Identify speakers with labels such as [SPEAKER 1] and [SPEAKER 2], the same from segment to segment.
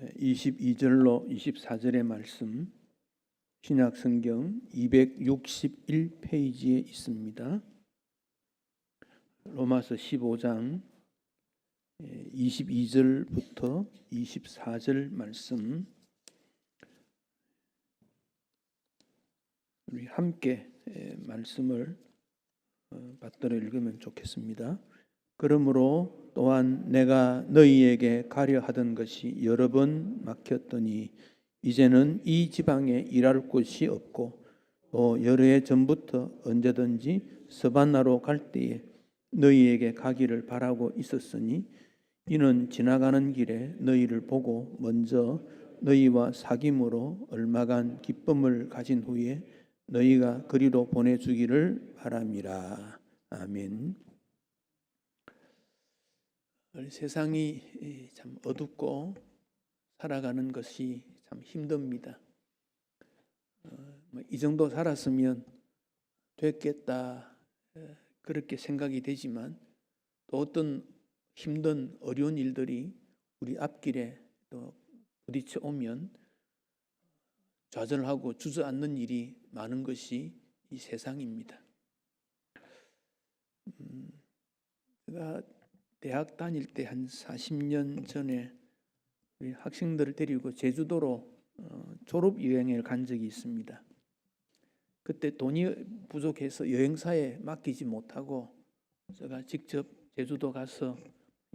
[SPEAKER 1] 22절로 24절의 말씀, 신약성경 261페이지에 있습니다. 로마서 15장 22절부터 24절 말씀, 우리 함께 말씀을 받들어 읽으면 좋겠습니다. 그러므로 또한 내가 너희에게 가려 하던 것이 여러 번 막혔더니 이제는 이 지방에 일할 곳이 없고 또 여러 해 전부터 언제든지 서반나로 갈 때에 너희에게 가기를 바라고 있었으니 이는 지나가는 길에 너희를 보고 먼저 너희와 사귐으로 얼마간 기쁨을 가진 후에 너희가 그리로 보내주기를 바람이라. 아멘. 세상이 참 어둡고 살아가는 것이 참 힘듭니다. 이 정도 살았으면 됐겠다, 그렇게 생각이 되지만 또 어떤 힘든 어려운 일들이 우리 앞길에 또 부딪혀 오면 좌절하고 주저앉는 일이 많은 것이 이 세상입니다. 제가 대학 다닐 때 한 40년 전에 우리 학생들을 데리고 제주도로 졸업 여행을 간 적이 있습니다. 그때 돈이 부족해서 여행사에 맡기지 못하고 제가 직접 제주도 가서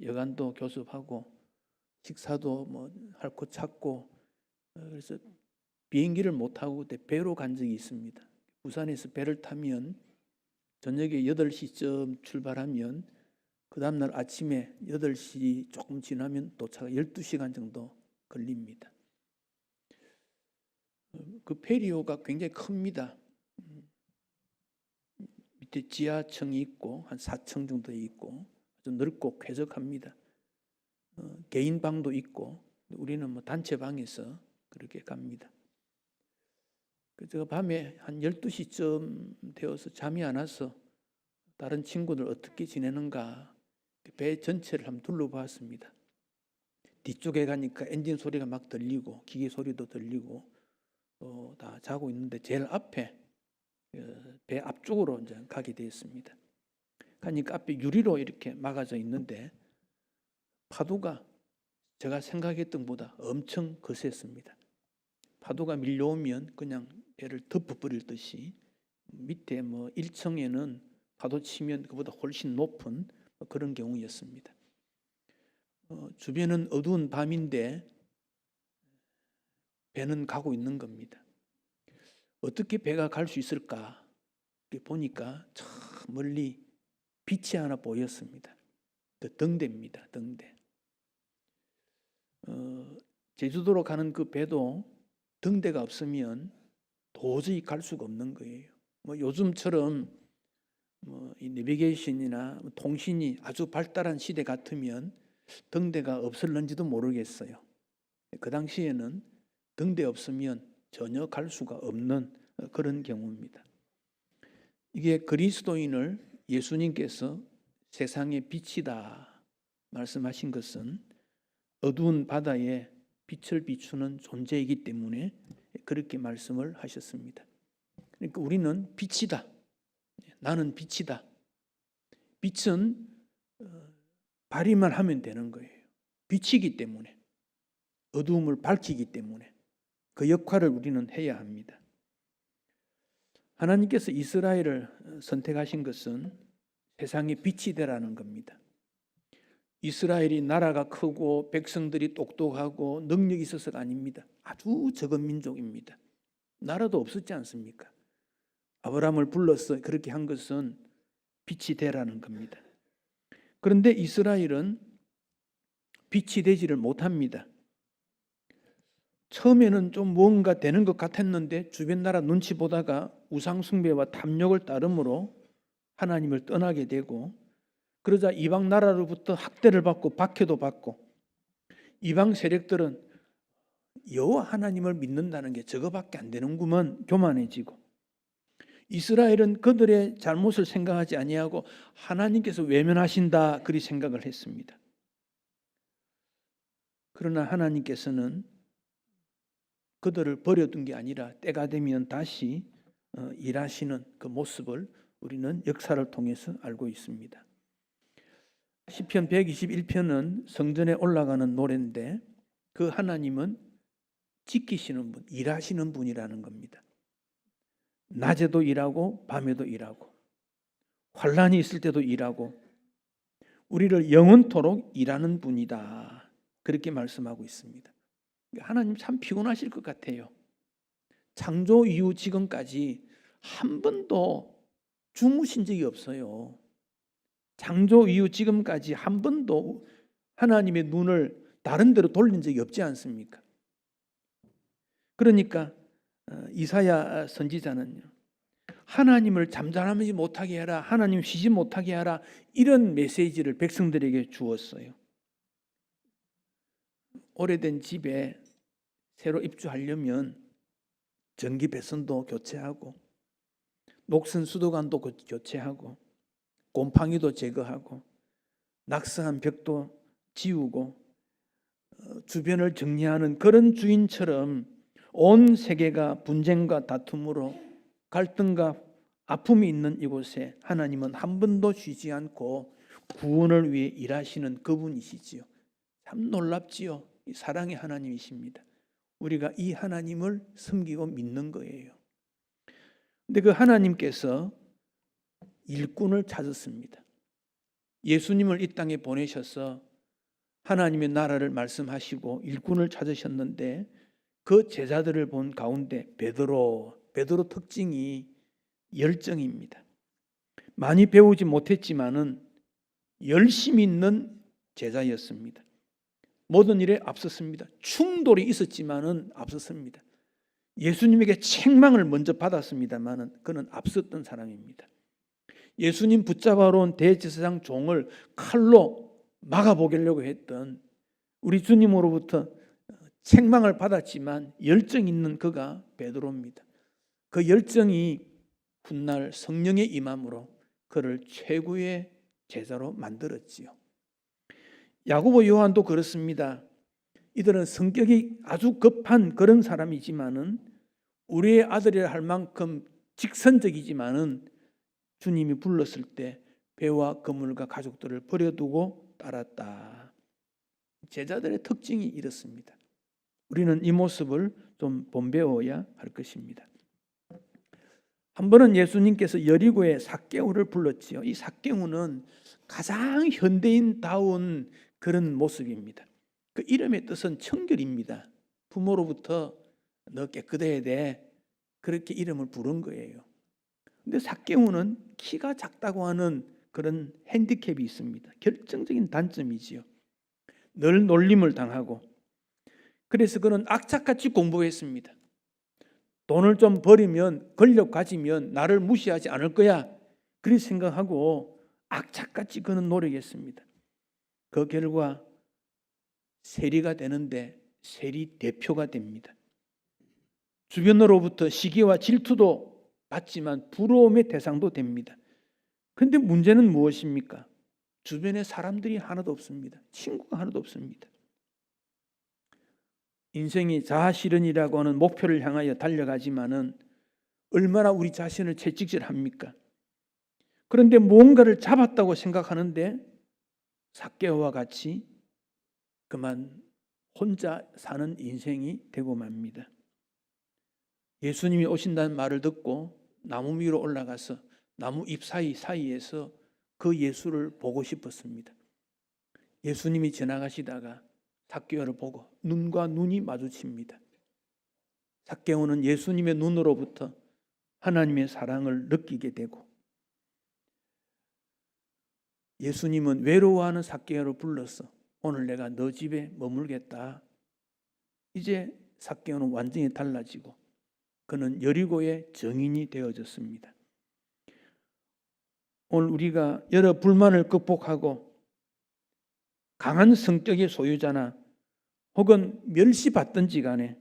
[SPEAKER 1] 여간도 교습하고 식사도 할 것 찾고, 그래서 비행기를 못 타고 그때 배로 간 적이 있습니다. 부산에서 배를 타면 저녁에 8시쯤 출발하면 그 다음날 아침에 8시 조금 지나면 도착, 12시간 정도 걸립니다. 그 페리호가 굉장히 큽니다. 밑에 지하층이 있고 한 4층 정도 있고 아주 넓고 쾌적합니다. 개인 방도 있고, 우리는 단체 방에서 그렇게 갑니다. 제가 밤에 한 12시쯤 되어서 잠이 안 와서 다른 친구들 어떻게 지내는가 배 전체를 한번 둘러보았습니다. 뒤쪽에 가니까 엔진 소리가 막 들리고 기계 소리도 들리고 또 다 자고 있는데 제일 앞에 배 앞쪽으로 이제 가게 되었습니다. 가니까 앞에 유리로 이렇게 막아져 있는데 파도가 제가 생각했던 것보다 엄청 거셌습니다. 파도가 밀려오면 그냥 배를 덮어버릴 듯이 밑에 1층에는 파도 치면 그보다 훨씬 높은 그런 경우였습니다. 주변은 어두운 밤인데 배는 가고 있는 겁니다. 어떻게 배가 갈 수 있을까 보니까 저 멀리 빛이 하나 보였습니다. 그 등대입니다. 등대. 제주도로 가는 그 배도 등대가 없으면 도저히 갈 수가 없는 거예요. 요즘처럼 이 내비게이션이나 통신이 아주 발달한 시대 같으면 등대가 없을는지도 모르겠어요. 그 당시에는 등대 없으면 전혀 갈 수가 없는 그런 경우입니다. 이게 그리스도인을 예수님께서 세상의 빛이다 말씀하신 것은 어두운 바다에 빛을 비추는 존재이기 때문에 그렇게 말씀을 하셨습니다. 그러니까 우리는 빛이다. 나는 빛이다. 빛은 발휘만 하면 되는 거예요. 빛이기 때문에, 어두움을 밝히기 때문에 그 역할을 우리는 해야 합니다. 하나님께서 이스라엘을 선택하신 것은 세상의 빛이 되라는 겁니다. 이스라엘이 나라가 크고 백성들이 똑똑하고 능력이 있어서가 아닙니다. 아주 적은 민족입니다. 나라도 없었지 않습니까? 아브라함을 불러서 그렇게 한 것은 빛이 되라는 겁니다. 그런데 이스라엘은 빛이 되지를 못합니다. 처음에는 좀 뭔가 되는 것 같았는데 주변 나라 눈치 보다가 우상숭배와 탐욕을 따름으로 하나님을 떠나게 되고, 그러자 이방 나라로부터 학대를 받고 박해도 받고, 이방 세력들은 여호와 하나님을 믿는다는 게 저거밖에 안 되는구먼 교만해지고, 이스라엘은 그들의 잘못을 생각하지 아니하고 하나님께서 외면하신다 그리 생각을 했습니다. 그러나 하나님께서는 그들을 버려둔 게 아니라 때가 되면 다시 일하시는 그 모습을 우리는 역사를 통해서 알고 있습니다. 시편 121편은 성전에 올라가는 노래인데 그 하나님은 지키시는 분, 일하시는 분이라는 겁니다. 낮에도 일하고 밤에도 일하고 환난이 있을 때도 일하고 우리를 영원토록 일하는 분이다. 그렇게 말씀하고 있습니다. 하나님 참 피곤하실 것 같아요. 창조 이후 지금까지 한 번도 주무신 적이 없어요. 창조 이후 지금까지 한 번도 하나님의 눈을 다른 데로 돌린 적이 없지 않습니까? 그러니까 이사야 선지자는요, 하나님을 잠잠하지 못하게 하라, 하나님 쉬지 못하게 하라, 이런 메시지를 백성들에게 주었어요. 오래된 집에 새로 입주하려면 전기 배선도 교체하고 녹슨 수도관도 교체하고 곰팡이도 제거하고 낙서한 벽도 지우고 주변을 정리하는 그런 주인처럼 온 세계가 분쟁과 다툼으로 갈등과 아픔이 있는 이곳에 하나님은 한 번도 쉬지 않고 구원을 위해 일하시는 그분이시지요. 참 놀랍지요. 사랑의 하나님이십니다. 우리가 이 하나님을 섬기고 믿는 거예요. 근데 그 하나님께서 일꾼을 찾았습니다. 예수님을 이 땅에 보내셔서 하나님의 나라를 말씀하시고 일꾼을 찾으셨는데 그 제자들을 본 가운데 베드로 특징이 열정입니다. 많이 배우지 못했지만은 열심히 있는 제자였습니다. 모든 일에 앞섰습니다. 충돌이 있었지만은 앞섰습니다. 예수님에게 책망을 먼저 받았습니다만은 그는 앞섰던 사람입니다. 예수님 붙잡아러 온 대제사장 종을 칼로 막아보려고 했던 우리 주님으로부터 책망을 받았지만 열정 있는 그가 베드로입니다. 그 열정이 훗날 성령의 임함으로 그를 최고의 제자로 만들었지요. 야고보 요한도 그렇습니다. 이들은 성격이 아주 급한 그런 사람이지만은 우리의 아들이라 할 만큼 직선적이지만은 주님이 불렀을 때 배와 그물과 가족들을 버려두고 따랐다. 제자들의 특징이 이렇습니다. 우리는 이 모습을 좀 본배워야 할 것입니다. 한 번은 예수님께서 여리고에 삭개오를 불렀지요. 이 삭개오는 가장 현대인다운 그런 모습입니다. 그 이름의 뜻은 청결입니다. 부모로부터 너 깨끗해야 돼. 그렇게 이름을 부른 거예요. 근데 삭개오는 키가 작다고 하는 그런 핸디캡이 있습니다. 결정적인 단점이지요. 늘 놀림을 당하고 그래서 그는 악착같이 공부했습니다. 돈을 좀 벌이면 권력 가지면 나를 무시하지 않을 거야. 그렇게 생각하고 악착같이 그는 노력했습니다. 그 결과 세리가 되는데 세리 대표가 됩니다. 주변으로부터 시기와 질투도 받지만 부러움의 대상도 됩니다. 그런데 문제는 무엇입니까? 주변에 사람들이 하나도 없습니다. 친구가 하나도 없습니다. 인생이 자아실현이라고 하는 목표를 향하여 달려가지만은 얼마나 우리 자신을 채찍질합니까? 그런데 무언가를 잡았다고 생각하는데 삭개오와 같이 그만 혼자 사는 인생이 되고 맙니다. 예수님이 오신다는 말을 듣고 나무 위로 올라가서 나무 잎 사이에서 그 예수를 보고 싶었습니다. 예수님이 지나가시다가 삭개오를 보고 눈과 눈이 마주칩니다. 삭개오는 예수님의 눈으로부터 하나님의 사랑을 느끼게 되고 예수님은 외로워하는 삭개오를 불러서 오늘 내가 너 집에 머물겠다. 이제 삭개오는 완전히 달라지고 그는 여리고의 정인이 되어졌습니다. 오늘 우리가 여러 불만을 극복하고 강한 성격의 소유자나 혹은 멸시받든지 간에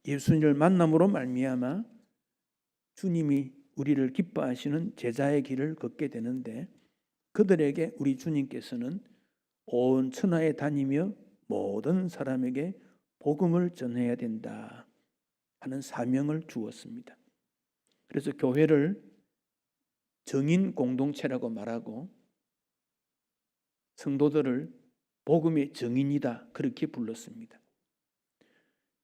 [SPEAKER 1] 예수님을 만남으로 말미암아 주님이 우리를 기뻐하시는 제자의 길을 걷게 되는데 그들에게 우리 주님께서는 온 천하에 다니며 모든 사람에게 복음을 전해야 된다 하는 사명을 주었습니다. 그래서 교회를 정인 공동체라고 말하고 성도들을 복음의 정인이다 그렇게 불렀습니다.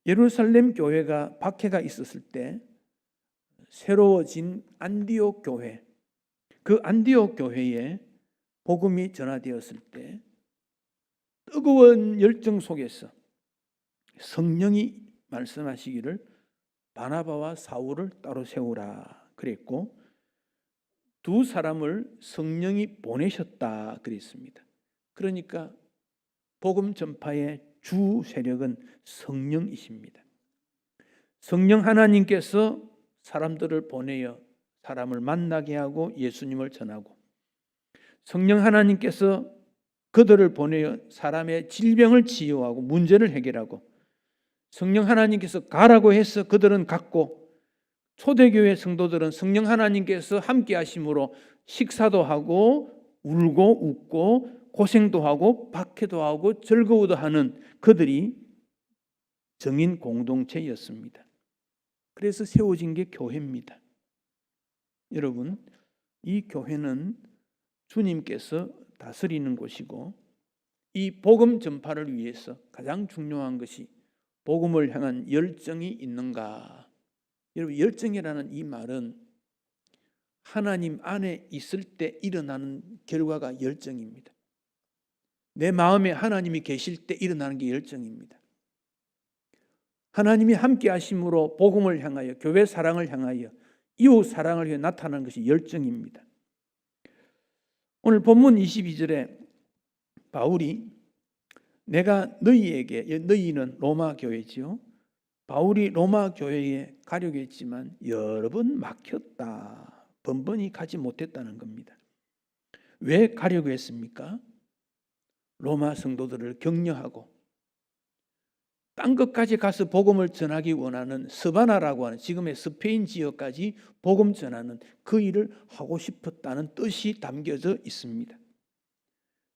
[SPEAKER 1] 예루살렘 교회가 박해가 있었을 때 새로워진 안디옥 교회, 그 안디옥 교회에 복음이 전하되었을 때 뜨거운 열정 속에서 성령이 말씀하시기를 바나바와 사울을 따로 세우라 그랬고 두 사람을 성령이 보내셨다 그랬습니다. 그러니까 복음 전파의 주 세력은 성령이십니다. 성령 하나님께서 사람들을 보내어 사람을 만나게 하고 예수님을 전하고 성령 하나님께서 그들을 보내어 사람의 질병을 치유하고 문제를 해결하고 성령 하나님께서 가라고 해서 그들은 갔고 초대교회 성도들은 성령 하나님께서 함께 하심으로 식사도 하고 울고 웃고 고생도 하고 박해도 하고 즐거워도 하는 그들이 정인 공동체였습니다. 그래서 세워진 게 교회입니다. 여러분, 이 교회는 주님께서 다스리는 곳이고 이 복음 전파를 위해서 가장 중요한 것이 복음을 향한 열정이 있는가. 여러분, 열정이라는 이 말은 하나님 안에 있을 때 일어나는 결과가 열정입니다. 내 마음에 하나님이 계실 때 일어나는 게 열정입니다. 하나님이 함께 하심으로 복음을 향하여 교회 사랑을 향하여 이웃 사랑을 위해 나타나는 것이 열정입니다. 오늘 본문 22절에 바울이 내가 너희에게, 너희는 로마 교회지요. 바울이 로마 교회에 가려고 했지만 여러 번 막혔다. 번번이 가지 못했다는 겁니다. 왜 가려고 했습니까? 로마 성도들을 격려하고 딴 것까지 가서 복음을 전하기 원하는 스바나라고 하는 지금의 스페인 지역까지 복음 전하는 그 일을 하고 싶었다는 뜻이 담겨져 있습니다.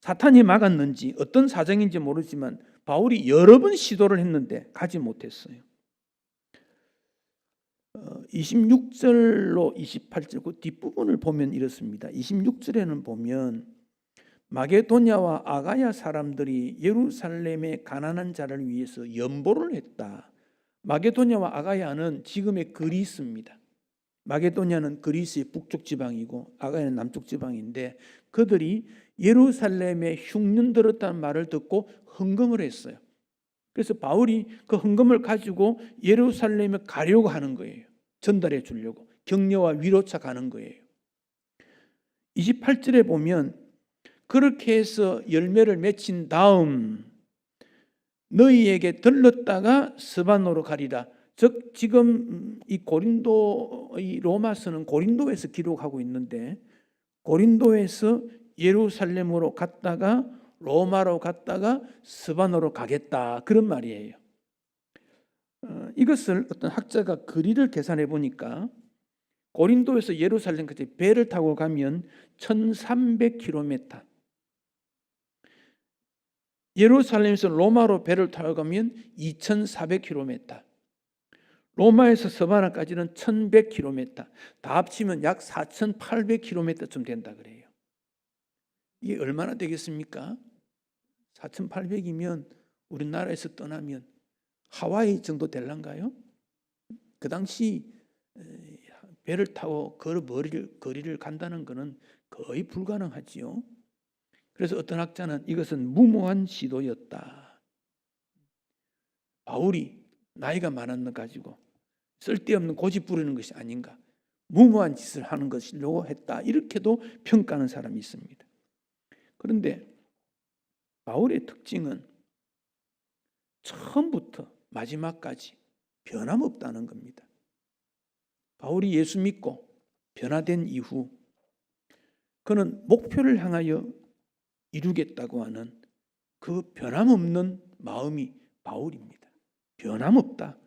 [SPEAKER 1] 사탄이 막았는지 어떤 사정인지 모르지만 바울이 여러 번 시도를 했는데 가지 못했어요. 26절로 28절 그 뒷부분을 보면 이렇습니다. 26절에는 보면 마게도냐와 아가야 사람들이 예루살렘의 가난한 자를 위해서 연보를 했다. 마게도냐와 아가야는 지금의 그리스입니다. 마게도냐는 그리스의 북쪽 지방이고 아가야는 남쪽 지방인데 그들이 예루살렘에 흉년 들었다는 말을 듣고 헌금을 했어요. 그래서 바울이 그 헌금을 가지고 예루살렘에 가려고 하는 거예요. 전달해 주려고 격려와 위로차 가는 거예요. 28절에 보면 그렇게 해서 열매를 맺힌 다음 너희에게 들렀다가 스바노로 가리라. 즉 지금 이 고린도 이 로마서는 고린도에서 기록하고 있는데 고린도에서 예루살렘으로 갔다가 로마로 갔다가 스바노로 가겠다 그런 말이에요. 이것을 어떤 학자가 거리를 계산해 보니까 고린도에서 예루살렘까지 배를 타고 가면 1300km, 예루살렘에서 로마로 배를 타고 가면 2400km, 로마에서 스바나까지는 1100km, 다 합치면 약 4800km쯤 된다 그래요. 이게 얼마나 되겠습니까? 4800이면 우리나라에서 떠나면 하와이 정도 될란가요? 그 당시 배를 타고 그 거리를 간다는 것은 거의 불가능하지요. 그래서 어떤 학자는 이것은 무모한 시도였다. 바울이 나이가 많은 것 가지고 쓸데없는 고집 부리는 것이 아닌가, 무모한 짓을 하는 것이려고 했다, 이렇게도 평가하는 사람이 있습니다. 그런데 바울의 특징은 처음부터 마지막까지 변함없다는 겁니다. 바울이 예수 믿고 변화된 이후 그는 목표를 향하여 이루겠다고 하는 그 변함없는 마음이 바울입니다. 변함없다.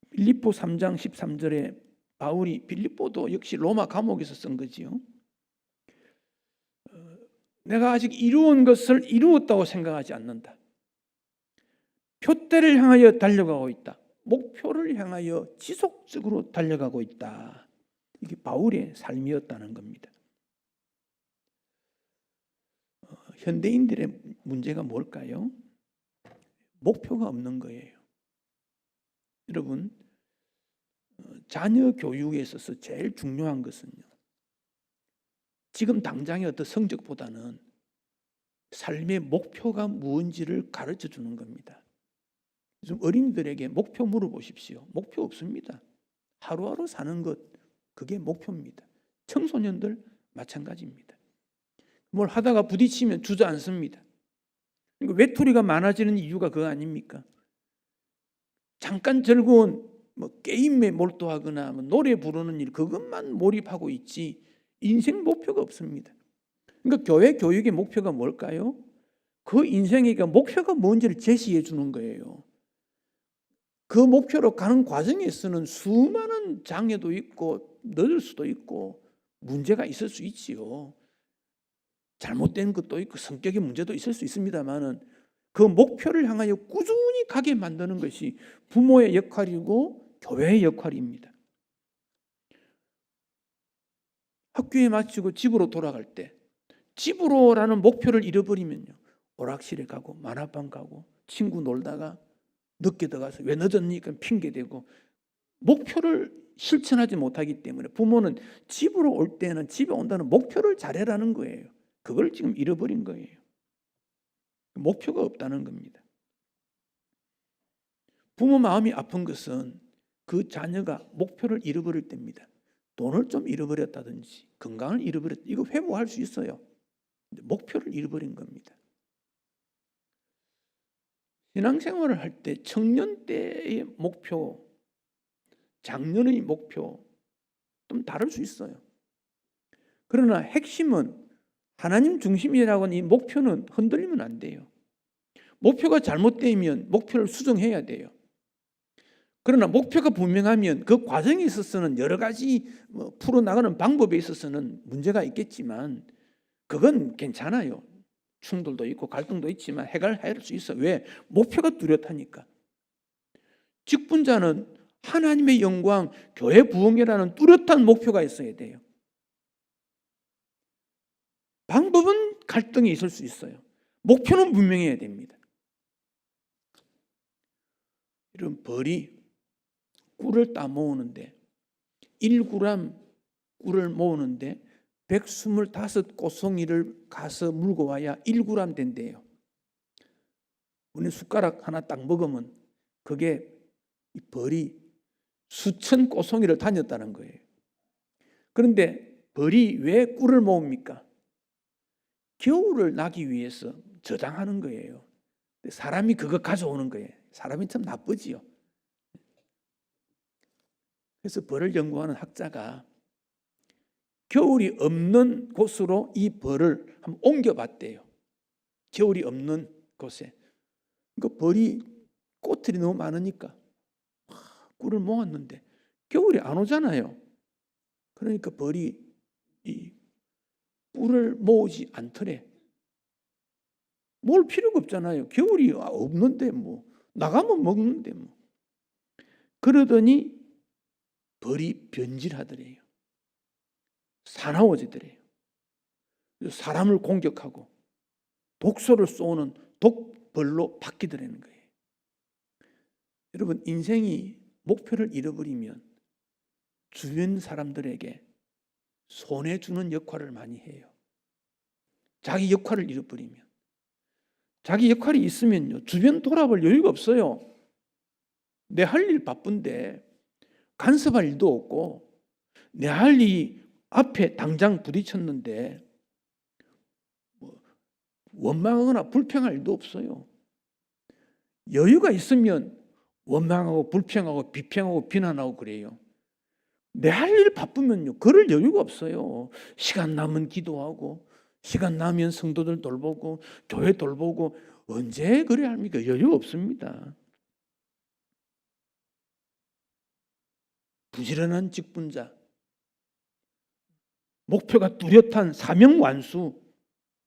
[SPEAKER 1] 빌립보 3장 13절에 바울이, 빌립보도 역시 로마 감옥에서 쓴 거지요. 내가 아직 이루은 것을 이루었다고 생각하지 않는다. 표대를 향하여 달려가고 있다. 목표를 향하여 지속적으로 달려가고 있다. 이게 바울의 삶이었다는 겁니다. 현대인들의 문제가 뭘까요? 목표가 없는 거예요. 여러분, 자녀 교육에 있어서 제일 중요한 것은요, 지금 당장의 어떤 성적보다는 삶의 목표가 무엇인지를 가르쳐 주는 겁니다. 좀 어린이들에게 목표 물어보십시오. 목표 없습니다. 하루하루 사는 것, 그게 목표입니다. 청소년들 마찬가지입니다. 뭘 하다가 부딪히면 주저앉습니다. 그러니까 외톨이가 많아지는 이유가 그거 아닙니까? 잠깐 즐거운 게임에 몰두하거나 노래 부르는 일, 그것만 몰입하고 있지 인생 목표가 없습니다. 그러니까 교회 교육의 목표가 뭘까요? 그 인생의 목표가 뭔지를 제시해 주는 거예요. 그 목표로 가는 과정에서는 수많은 장애도 있고 늦을 수도 있고 문제가 있을 수 있지요. 잘못된 것도 있고 성격의 문제도 있을 수 있습니다만은 그 목표를 향하여 꾸준히 가게 만드는 것이 부모의 역할이고 교회의 역할입니다. 학교에 마치고 집으로 돌아갈 때 집으로라는 목표를 잃어버리면요, 오락실에 가고 만화방 가고 친구 놀다가 늦게 들어가서 왜 늦었니까 핑계대고 목표를 실천하지 못하기 때문에 부모는 집으로 올 때는 집에 온다는 목표를 잘해라는 거예요. 그걸 지금 잃어버린 거예요. 목표가 없다는 겁니다. 부모 마음이 아픈 것은 그 자녀가 목표를 잃어버릴 때입니다. 돈을 좀 잃어버렸다든지 건강을 잃어버렸다, 이거 회복할 수 있어요. 목표를 잃어버린 겁니다. 신앙생활을 할 때 청년 때의 목표, 장년의 목표 좀 다를 수 있어요. 그러나 핵심은 하나님 중심이라고 하는 이 목표는 흔들리면 안 돼요. 목표가 잘못되면 목표를 수정해야 돼요. 그러나 목표가 분명하면 그 과정에 있어서는 여러 가지 풀어나가는 방법에 있어서는 문제가 있겠지만 그건 괜찮아요. 충돌도 있고 갈등도 있지만 해결할 수 있어. 왜? 목표가 뚜렷하니까. 직분자는 하나님의 영광, 교회 부흥이라는 뚜렷한 목표가 있어야 돼요. 방법은 갈등이 있을 수 있어요. 목표는 분명해야 됩니다. 이런 벌이 꿀을 따모으는데 1g 꿀을 모으는데 125꼬송이를 가서 물고 와야 1g 된대요. 우리 숟가락 하나 딱 먹으면 그게 이 벌이 수천 꼬송이를 다녔다는 거예요. 그런데 벌이 왜 꿀을 모읍니까? 겨울을 나기 위해서 저장하는 거예요. 사람이 그거 가져오는 거예요. 사람이 참 나쁘지요. 그래서 벌을 연구하는 학자가 겨울이 없는 곳으로 이 벌을 한번 옮겨봤대요. 겨울이 없는 곳에. 그러니까 벌이 꽃들이 너무 많으니까 꿀을 모았는데 겨울이 안 오잖아요. 그러니까 벌이 이 꿀을 모으지 않더래. 모을 필요가 없잖아요. 겨울이 없는데 나가면 먹는데 그러더니 벌이 변질하더래요. 사나워지더래요. 사람을 공격하고 독소를 쏘는 독벌로 바뀌더라는 거예요. 여러분, 인생이 목표를 잃어버리면 주변 사람들에게 손해주는 역할을 많이 해요. 자기 역할을 잃어버리면. 자기 역할이 있으면요, 주변 돌아볼 여유가 없어요. 내 할 일 바쁜데 간섭할 일도 없고 내 할 일이 앞에 당장 부딪혔는데 원망하거나 불평할 일도 없어요. 여유가 있으면 원망하고 불평하고 비평하고 비난하고 그래요. 내 할 일 바쁘면요, 그럴 여유가 없어요. 시간 나면 기도하고 시간 나면 성도들 돌보고 교회 돌보고 언제 그래야 합니까? 여유 없습니다. 부지런한 직분자, 목표가 뚜렷한 사명 완수,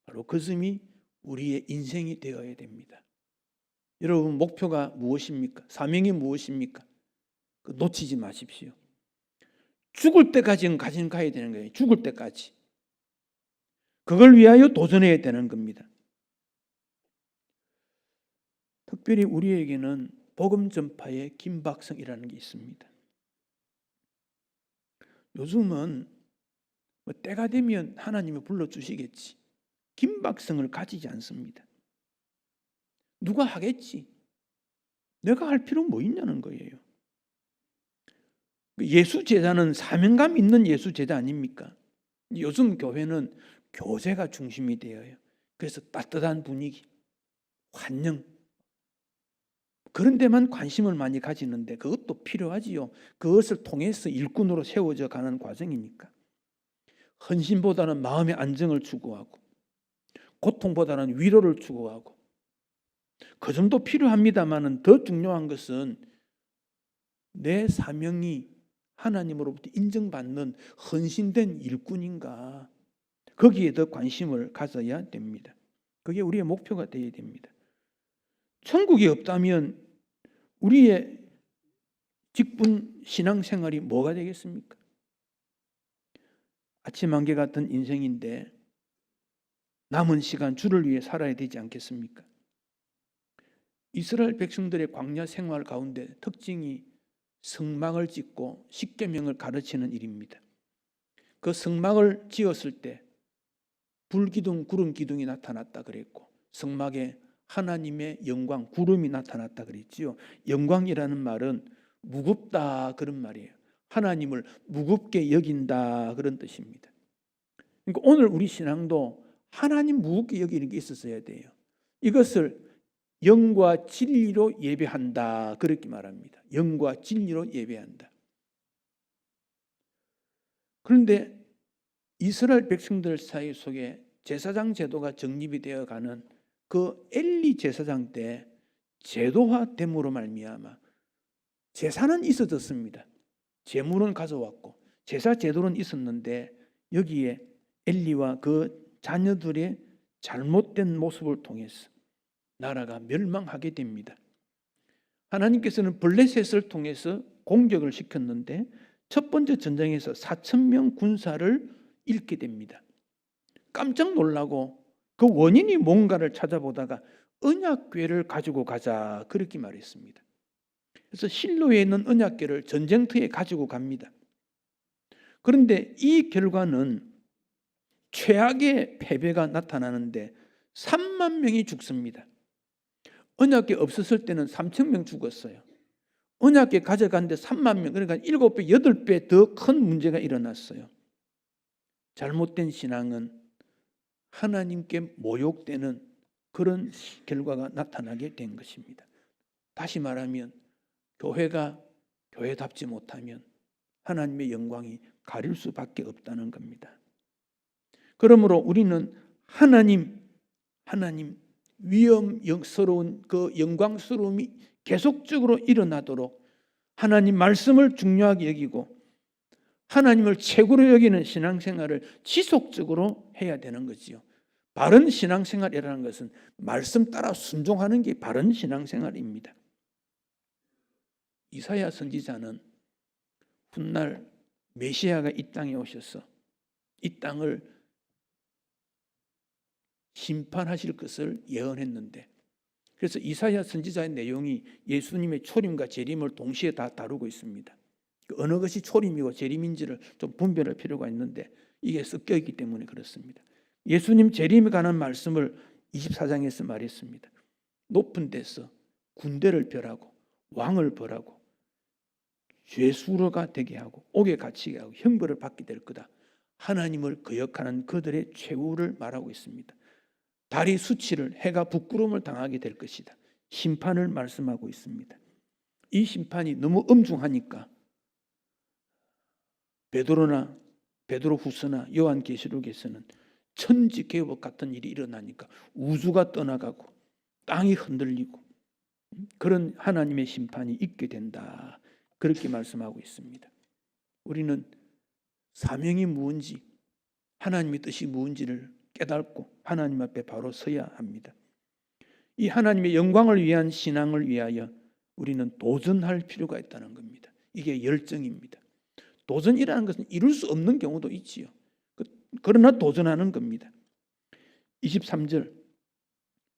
[SPEAKER 1] 바로 바로 그것이 우리의 인생이 되어야 됩니다. 여러분 목표가 무엇입니까? 사명이 무엇입니까? 놓치지 마십시오. 죽을 때까지는 가야 되는 거예요. 죽을 때까지. 그걸 위하여 도전해야 되는 겁니다. 특별히 우리에게는 복음 전파의 김박성이라는 게 있습니다. 요즘은 때가 되면 하나님이 불러주시겠지. 김박성을 가지지 않습니다. 누가 하겠지. 내가 할 필요 뭐 있냐는 거예요. 예수 제자는 사명감 있는 예수 제자 아닙니까? 요즘 교회는 교제가 중심이 되어요. 그래서 따뜻한 분위기, 환영, 그런 데만 관심을 많이 가지는데 그것도 필요하지요. 그것을 통해서 일꾼으로 세워져 가는 과정이니까. 헌신보다는 마음의 안정을 추구하고 고통보다는 위로를 추구하고 그 정도 필요합니다만은 더 중요한 것은 내 사명이 하나님으로부터 인정받는 헌신된 일꾼인가, 거기에 더 관심을 가져야 됩니다. 그게 우리의 목표가 되어야 됩니다. 천국이 없다면 우리의 직분 신앙생활이 뭐가 되겠습니까? 아침 안개 같은 인생인데 남은 시간 주를 위해 살아야 되지 않겠습니까? 이스라엘 백성들의 광야 생활 가운데 특징이 성막을 짓고 십계명을 가르치는 일입니다. 그 성막을 지었을 때 불기둥, 구름기둥이 나타났다 그랬고 성막에 하나님의 영광, 구름이 나타났다 그랬지요. 영광이라는 말은 무겁다 그런 말이에요. 하나님을 무겁게 여긴다 그런 뜻입니다. 그러니까 오늘 우리 신앙도 하나님 무겁게 여기는 게 있었어야 돼요. 이것을 영과 진리로 예배한다 그렇게 말합니다. 영과 진리로 예배한다. 그런데 이스라엘 백성들 사이 속에 제사장 제도가 정립이 되어가는 그 엘리 제사장 때 제도화됨으로 말미암아 제사는 있어졌습니다. 제물은 가져왔고 제사 제도는 있었는데 여기에 엘리와 그 자녀들의 잘못된 모습을 통해서 나라가 멸망하게 됩니다. 하나님께서는 블레셋을 통해서 공격을 시켰는데 첫 번째 전쟁에서 4,000명 군사를 잃게 됩니다. 깜짝 놀라고 그 원인이 뭔가를 찾아보다가 언약궤를 가지고 가자 그렇게 말했습니다. 그래서 실로에 있는 언약궤를 전쟁터에 가지고 갑니다. 그런데 이 결과는 최악의 패배가 나타나는데 3만 명이 죽습니다. 언약궤 없었을 때는 3,000명 죽었어요. 언약궤 가져갔는데 3만 명, 그러니까 7배, 8배 더 큰 문제가 일어났어요. 잘못된 신앙은 하나님께 모욕되는 그런 결과가 나타나게 된 것입니다. 다시 말하면 교회가 교회답지 못하면 하나님의 영광이 가릴 수밖에 없다는 겁니다. 그러므로 우리는 하나님 위엄스러운 그 영광스러움이 계속적으로 일어나도록 하나님 말씀을 중요하게 여기고 하나님을 최고로 여기는 신앙생활을 지속적으로 해야 되는 거지요. 바른 신앙생활이라는 것은 말씀 따라 순종하는 게 바른 신앙생활입니다. 이사야 선지자는 훗날 메시아가 이 땅에 오셔서 이 땅을 심판하실 것을 예언했는데, 그래서 이사야 선지자의 내용이 예수님의 초림과 재림을 동시에 다 다루고 있습니다. 어느 것이 초림이고 재림인지를 좀 분별할 필요가 있는데 이게 섞여 있기 때문에 그렇습니다. 예수님 재림에 관한 말씀을 24장에서 말했습니다. 높은 데서 군대를 별하고 왕을 벌하고 죄수로가 되게 하고 옥에 갇히게 하고 형벌을 받게 될 거다. 하나님을 거역하는 그들의 최후를 말하고 있습니다. 달이 수치를, 해가 부끄러움을 당하게 될 것이다. 심판을 말씀하고 있습니다. 이 심판이 너무 엄중하니까 베드로 후서나 요한계시록에서는 천지개벽 같은 일이 일어나니까 우주가 떠나가고 땅이 흔들리고 그런 하나님의 심판이 있게 된다. 그렇게 말씀하고 있습니다. 우리는 사명이 무엇인지, 하나님의 뜻이 무엇인지를 깨닫고 하나님 앞에 바로 서야 합니다. 이 하나님의 영광을 위한 신앙을 위하여 우리는 도전할 필요가 있다는 겁니다. 이게 열정입니다. 도전이라는 것은 이룰 수 없는 경우도 있지요. 그러나 도전하는 겁니다. 23절,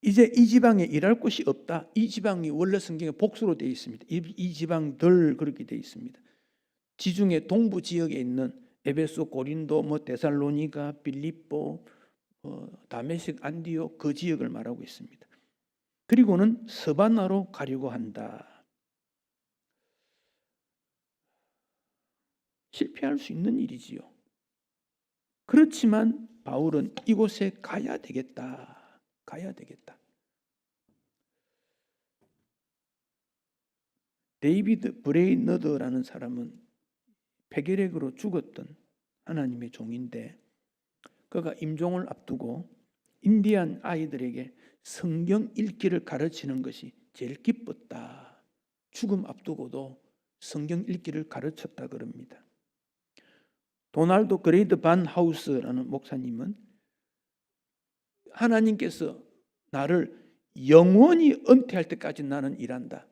[SPEAKER 1] 이제 이 지방에 일할 곳이 없다. 이 지방이 원래 성경에 복수로 되어 있습니다. 이 지방들 그렇게 되어 있습니다. 지중해 동부 지역에 있는 에베소, 고린도, 데살로니가, 빌립보, 다메섹, 안디옥 그 지역을 말하고 있습니다. 그리고는 서바나로 가려고 한다. 실패할 수 있는 일이지요. 그렇지만 바울은 이곳에 가야 되겠다. 가야 되겠다. 데이비드 브레이너드라는 사람은 폐결핵으로 죽었던 하나님의 종인데 그가 임종을 앞두고 인디안 아이들에게 성경 읽기를 가르치는 것이 제일 기뻤다. 죽음 앞두고도 성경 읽기를 가르쳤다 그럽니다. 도널드 그레이드 반 하우스라는 목사님은 하나님께서 나를 영원히 은퇴할 때까지 나는 일한다.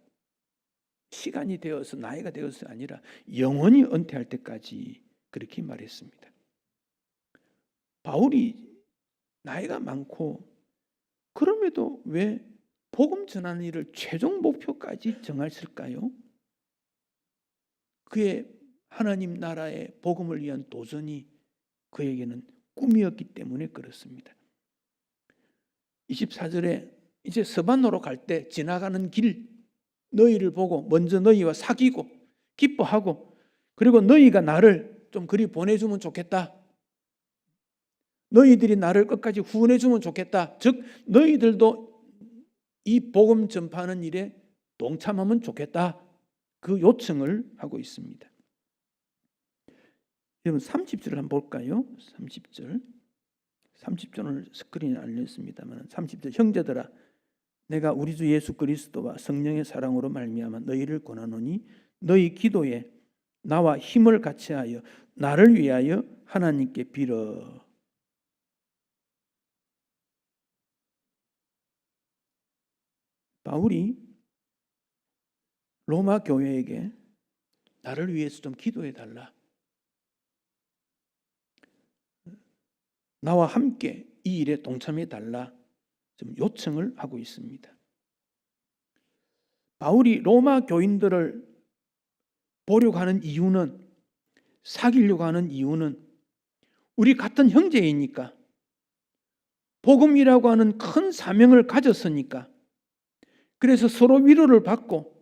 [SPEAKER 1] 시간이 되어서 나이가 되어서 아니라 영원히 은퇴할 때까지 그렇게 말했습니다. 바울이 나이가 많고 그럼에도 왜 복음 전하는 일을 최종 목표까지 정했을까요? 그의 하나님 나라의 복음을 위한 도전이 그에게는 꿈이었기 때문에 그렇습니다. 24절에 이제 서반노로 갈 때 지나가는 길 너희를 보고 먼저 너희와 사귀고 기뻐하고 그리고 너희가 나를 좀 그리 보내주면 좋겠다. 너희들이 나를 끝까지 후원해주면 좋겠다. 즉 너희들도 이 복음 전파하는 일에 동참하면 좋겠다. 그 요청을 하고 있습니다. 여러분 30절을 한번 볼까요? 30절을 스크린에 알렸습니다만 30절 형제들아 내가 우리 주 예수 그리스도와 성령의 사랑으로 말미암아 너희를 권하노니 너희 기도에 나와 힘을 같이하여 나를 위하여 하나님께 빌어. 바울이 로마 교회에게 나를 위해서 좀 기도해 달라. 나와 함께 이 일에 동참해 달라. 좀 요청을 하고 있습니다. 바울이 로마 교인들을 보려고 하는 이유는 사귀려고 하는 이유는 우리 같은 형제이니까 복음이라고 하는 큰 사명을 가졌으니까 그래서 서로 위로를 받고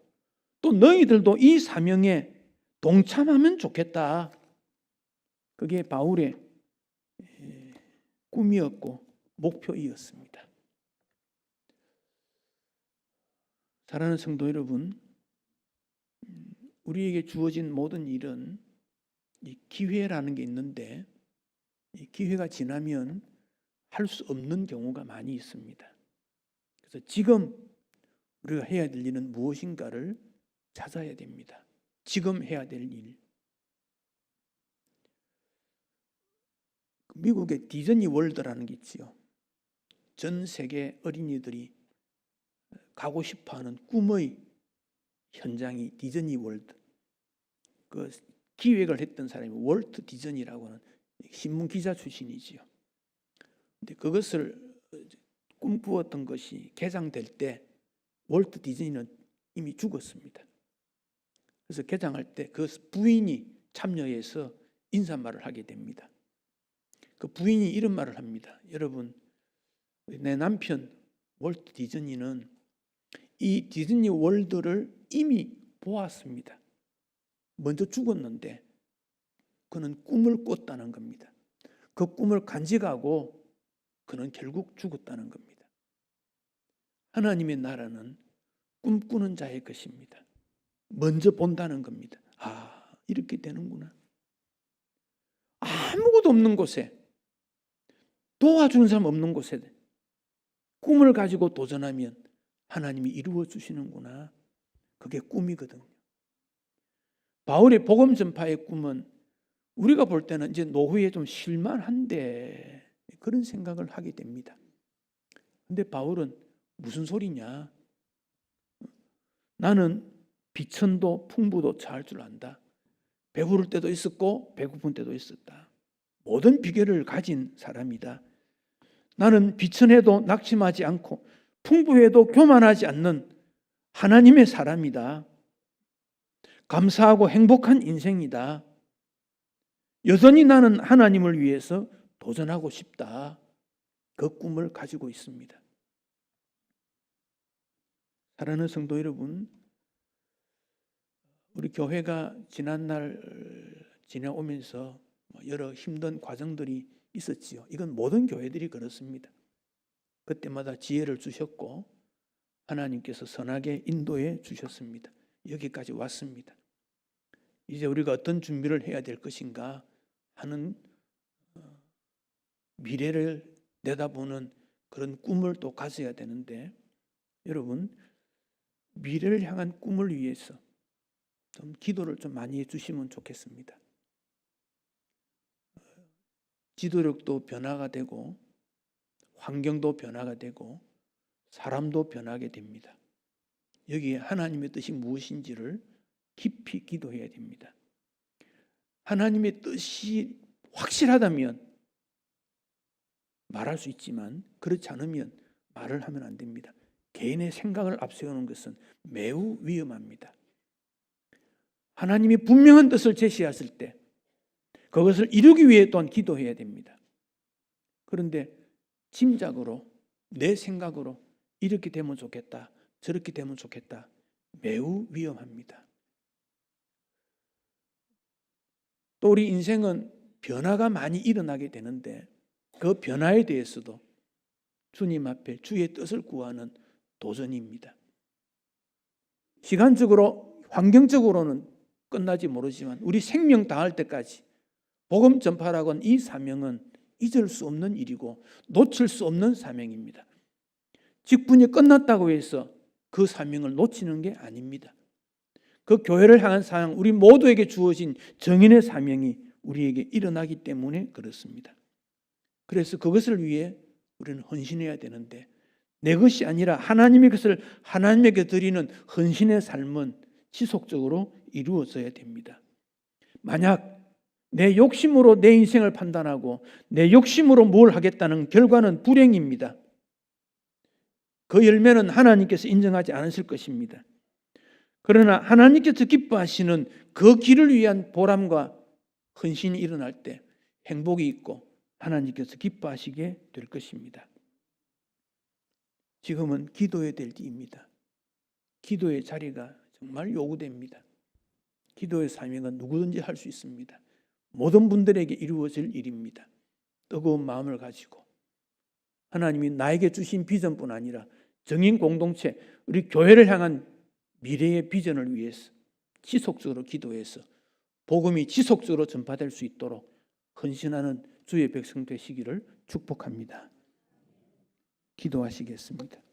[SPEAKER 1] 또 너희들도 이 사명에 동참하면 좋겠다. 그게 바울의 꿈이었고 목표이었습니다. 사랑하는 성도 여러분, 우리에게 주어진 모든 일은 이 기회라는 게 있는데 이 기회가 지나면 할 수 없는 경우가 많이 있습니다. 그래서 지금 우리가 해야 될 일은 무엇인가를 찾아야 됩니다. 지금 해야 될 일. 미국의 디즈니 월드라는 게 있지요. 전 세계 어린이들이 가고 싶어하는 꿈의 현장이 디즈니 월드. 그 기획을 했던 사람이 월트 디즈니라고 하는 신문 기자 출신이지요. 근데 그것을 꿈꾸었던 것이 개장될 때 월트 디즈니는 이미 죽었습니다. 그래서 개장할 때 그 부인이 참여해서 인사말을 하게 됩니다. 그 부인이 이런 말을 합니다. 여러분, 내 남편 월트 디즈니는 이 디즈니 월드를 이미 보았습니다. 먼저 죽었는데 그는 꿈을 꿨다는 겁니다. 그 꿈을 간직하고 그는 결국 죽었다는 겁니다. 하나님의 나라는 꿈꾸는 자의 것입니다. 먼저 본다는 겁니다. 아, 이렇게 되는구나. 아무것도 없는 곳에 도와주는 사람 없는 곳에 꿈을 가지고 도전하면 하나님이 이루어 주시는구나. 그게 꿈이거든요. 바울의 복음 전파의 꿈은 우리가 볼 때는 이제 노후에 좀 실만한데 그런 생각을 하게 됩니다. 근데 바울은 무슨 소리냐? 나는 비천도 풍부도 처할 줄 안다. 배부를 때도 있었고 배고픈 때도 있었다. 모든 비결을 가진 사람이다. 나는 비천해도 낙심하지 않고 풍부해도 교만하지 않는 하나님의 사람이다. 감사하고 행복한 인생이다. 여전히 나는 하나님을 위해서 도전하고 싶다. 그 꿈을 가지고 있습니다. 사랑하는 성도 여러분, 우리 교회가 지난날 지나오면서 여러 힘든 과정들이 있었지요. 이건 모든 교회들이 그렇습니다. 그때마다 지혜를 주셨고 하나님께서 선하게 인도해 주셨습니다. 여기까지 왔습니다. 이제 우리가 어떤 준비를 해야 될 것인가 하는 미래를 내다보는 그런 꿈을 또 가져야 되는데, 여러분 미래를 향한 꿈을 위해서 좀 기도를 좀 많이 해주시면 좋겠습니다. 지도력도 변화가 되고 환경도 변화가 되고 사람도 변하게 됩니다. 여기에 하나님의 뜻이 무엇인지를 깊이 기도해야 됩니다. 하나님의 뜻이 확실하다면 말할 수 있지만 그렇지 않으면 말을 하면 안 됩니다. 개인의 생각을 앞세우는 것은 매우 위험합니다. 하나님이 분명한 뜻을 제시하실 때 그것을 이루기 위해 또한 기도해야 됩니다. 그런데 짐작으로 내 생각으로 이렇게 되면 좋겠다, 저렇게 되면 좋겠다, 매우 위험합니다. 또 우리 인생은 변화가 많이 일어나게 되는데 그 변화에 대해서도 주님 앞에 주의 뜻을 구하는 도전입니다. 시간적으로 환경적으로는 끝나지 모르지만 우리 생명 다할 때까지 복음 전파라고는 이 사명은 잊을 수 없는 일이고 놓칠 수 없는 사명입니다. 직분이 끝났다고 해서 그 사명을 놓치는 게 아닙니다. 그 교회를 향한 사명, 우리 모두에게 주어진 정인의 사명이 우리에게 일어나기 때문에 그렇습니다. 그래서 그것을 위해 우리는 헌신해야 되는데 내 것이 아니라 하나님의 것을 하나님에게 드리는 헌신의 삶은 지속적으로 이루어져야 됩니다. 만약 내 욕심으로 내 인생을 판단하고 내 욕심으로 뭘 하겠다는 결과는 불행입니다. 그 열매는 하나님께서 인정하지 않으실 것입니다. 그러나 하나님께서 기뻐하시는 그 길을 위한 보람과 헌신이 일어날 때 행복이 있고 하나님께서 기뻐하시게 될 것입니다. 지금은 기도해야 될 때입니다. 기도의 자리가 정말 요구됩니다. 기도의 사명은 누구든지 할 수 있습니다. 모든 분들에게 이루어질 일입니다. 뜨거운 마음을 가지고 하나님이 나에게 주신 비전뿐 아니라 정인 공동체, 우리 교회를 향한 미래의 비전을 위해서 지속적으로 기도해서 복음이 지속적으로 전파될 수 있도록 헌신하는 주의 백성 되시기를 축복합니다. 기도하시겠습니다.